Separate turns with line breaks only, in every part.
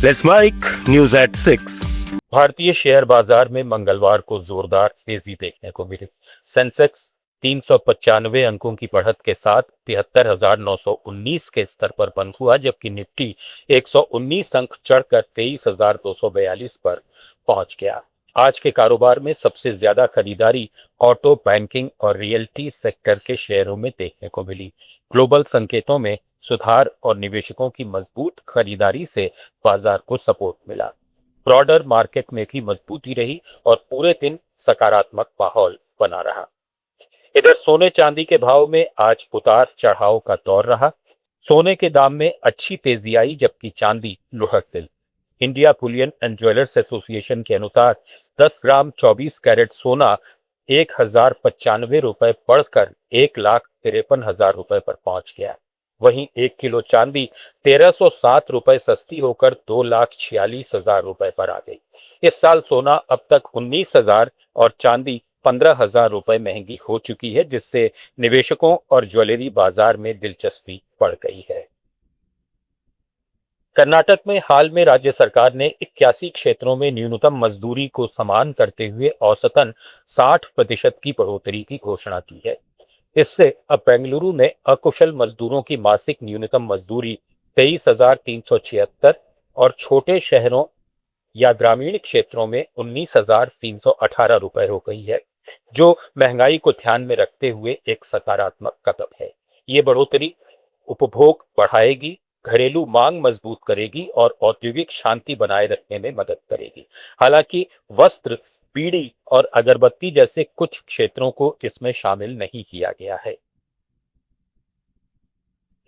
Let's mic news at 6। भारतीय share बाजार में मंगलवार को जोरदार तेजी देखने को मिली। सेंसेक्स 395 अंकों की बढ़त के साथ 73,919 के स्तर पर बंद हुआ, जबकि निफ्टी 119 अंक चढ़कर 23,242 पर पहुंच गया। आज के कारोबार में सबसे ज्यादा खरीदारी ऑटो, बैंकिंग और रियल्टी सेक्टर के शेयरों में देखने को मिली। ग्लोबल संकेतों में सुधार और निवेशकों की मजबूत खरीदारी से बाजार को सपोर्ट मिला। ब्रॉडर मार्केट में भी मजबूती रही और पूरे दिन सकारात्मक माहौल बना रहा। इधर सोने चांदी के भाव में आज उतार चढ़ाव का दौर रहा। सोने के दाम में अच्छी तेजी आई, जबकि चांदी लुढ़क। India Boolean and jewellers association के अनुसार 10 ग्राम 24 कैरेट सोना 1,095 रुपए बढ़कर 1,53,000 रुपए पर पहुंच गया। वहीं 1 किलो चांदी 1,307 रुपए सस्ती होकर 2,46,000 रुपए पर आ गई। इस साल सोना अब तक 19,000 और चांदी 15,000 रुपए महंगी हो चुकी है, जिससे निवेशकों और ज्वेलरी बाजार में दिलचस्पी बढ़ गई है। कर्नाटक में हाल में राज्य सरकार ने 81 क्षेत्रों में न्यूनतम मजदूरी को समान करते हुए औसतन 60% की बढ़ोतरी की घोषणा की है। इससे अब बेंगलुरु में अकुशल मजदूरों की मासिक न्यूनतम मजदूरी 23,376 और छोटे शहरों या ग्रामीण क्षेत्रों में 19,318 रुपए हो गई है, जो महंगाई को ध्यान में रखते हुए एक सकारात्मक कदम है। ये बढ़ोतरी उपभोग बढ़ाएगी, घरेलू मांग मजबूत करेगी और औद्योगिक शांति बनाए रखने में मदद करेगी। हालांकि वस्त्र, बीड़ी और अगरबत्ती जैसे कुछ क्षेत्रों को इसमें शामिल नहीं किया गया है।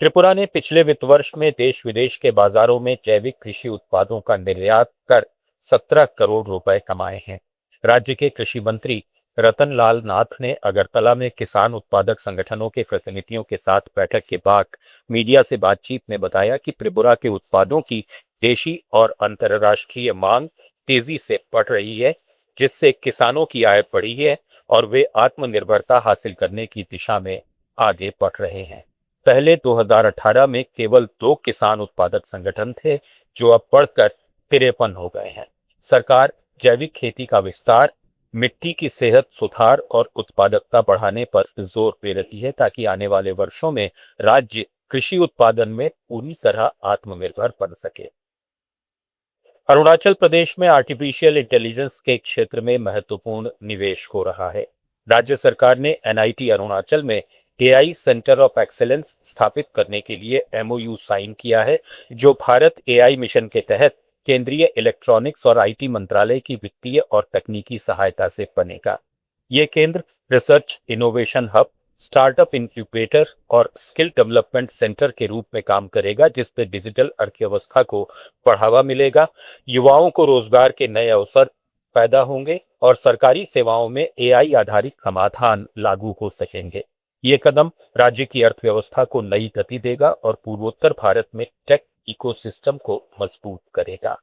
त्रिपुरा ने पिछले वित्त वर्ष में देश विदेश के बाजारों में जैविक कृषि उत्पादों का निर्यात कर 17 करोड़ रुपए कमाए हैं। राज्य के कृषि मंत्री रतन लाल नाथ ने अगरतला में किसान उत्पादक संगठनों के प्रतिनिधियों के साथ बैठक के बाद मीडिया से बातचीत में बताया कि त्रिपुरा के उत्पादों की देशी और अंतर्राष्ट्रीय मांग तेजी से बढ़ रही है, जिससे किसानों की आय बढ़ी है और वे आत्मनिर्भरता हासिल करने की दिशा में आगे बढ़ रहे हैं। पहले 2018 में केवल 2 किसान उत्पादक संगठन थे, जो अब बढ़कर 53 हो गए हैं। सरकार जैविक खेती का विस्तार, मिट्टी की सेहत सुधार और उत्पादकता बढ़ाने पर जोर दे रही है, ताकि आने वाले वर्षों में राज्य कृषि उत्पादन में पूरी तरह आत्मनिर्भर बन सके। अरुणाचल प्रदेश में आर्टिफिशियल इंटेलिजेंस के क्षेत्र में महत्वपूर्ण निवेश हो रहा है। राज्य सरकार ने NIT अरुणाचल में AI सेंटर ऑफ एक्सेलेंस स्थापित करने के लिए MOU साइन किया है, जो भारत AI मिशन के तहत केंद्रीय इलेक्ट्रॉनिक्स और IT मंत्रालय की वित्तीय और तकनीकी सहायता से बनेगा। ये केंद्र research innovation hub, startup incubator और स्किल डेवलपमेंट सेंटर के रूप में काम करेगा, जिससे डिजिटल अर्थव्यवस्था को बढ़ावा मिलेगा, युवाओं को रोजगार के नए अवसर पैदा होंगे और सरकारी सेवाओं में AI आधारित समाधान लागू हो सकेंगे। ये कदम राज्य की अर्थव्यवस्था को नई गति देगा और पूर्वोत्तर भारत में टेक इकोसिस्टम को मजबूत करेगा।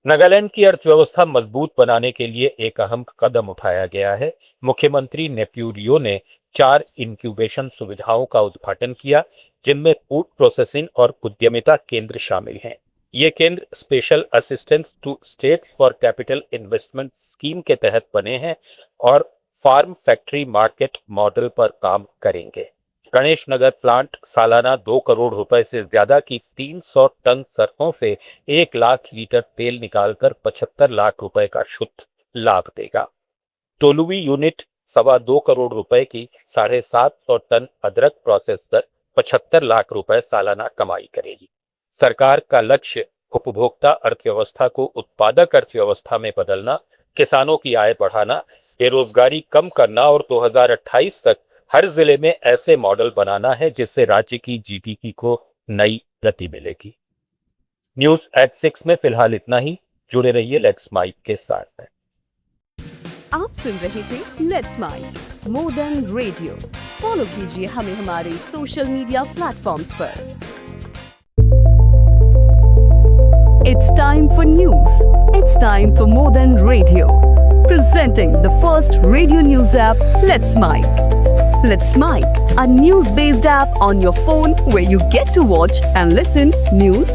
नागालैंड की अर्थव्यवस्था मजबूत बनाने के लिए एक अहम कदम उठाया गया है। मुख्यमंत्री नेफ्यू रियो ने 4 इंक्यूबेशन सुविधाओं का उद्घाटन किया, जिनमें फूड प्रोसेसिंग और उद्यमिता केंद्र शामिल हैं। ये केंद्र special assistance to state for capital investment scheme के तहत बने हैं और फार्म फैक्ट्री मार्केट मॉडल पर काम करेंगे। गणेश नगर प्लांट सालाना 2 करोड़ रुपए से ज्यादा की 300 टन सरसों से 1 लाख लीटर तेल निकालकर 75 लाख रुपए का शुद्ध लाभ देगा। टोलुवी यूनिट 2.25 करोड़ रुपए की 750 टन अदरक प्रोसेस कर 75 लाख रुपए सालाना कमाई करेगी। सरकार का लक्ष्य उपभोक्ता अर्थव्यवस्था को उत्पादक अर्थव्यवस्था में बदलना, किसानों की आय बढ़ाना, बेरोजगारी कम करना और 2028 तक हर जिले में ऐसे मॉडल बनाना है, जिससे राज्य की GDP को नई गति मिलेगी। न्यूज एट 6 में फिलहाल इतना ही। जुड़े रहिए लेट्स माइक के साथ।
आप सुन रहे थे let's mike more than radio. Follow कीजिए हमें हमारे सोशल मीडिया प्लेटफॉर्म्स पर। It's time for news. It's time for more than radio. Presenting the first radio news app, Let's Mic. Let's Mic, a news-based app on your phone where you get to watch and listen news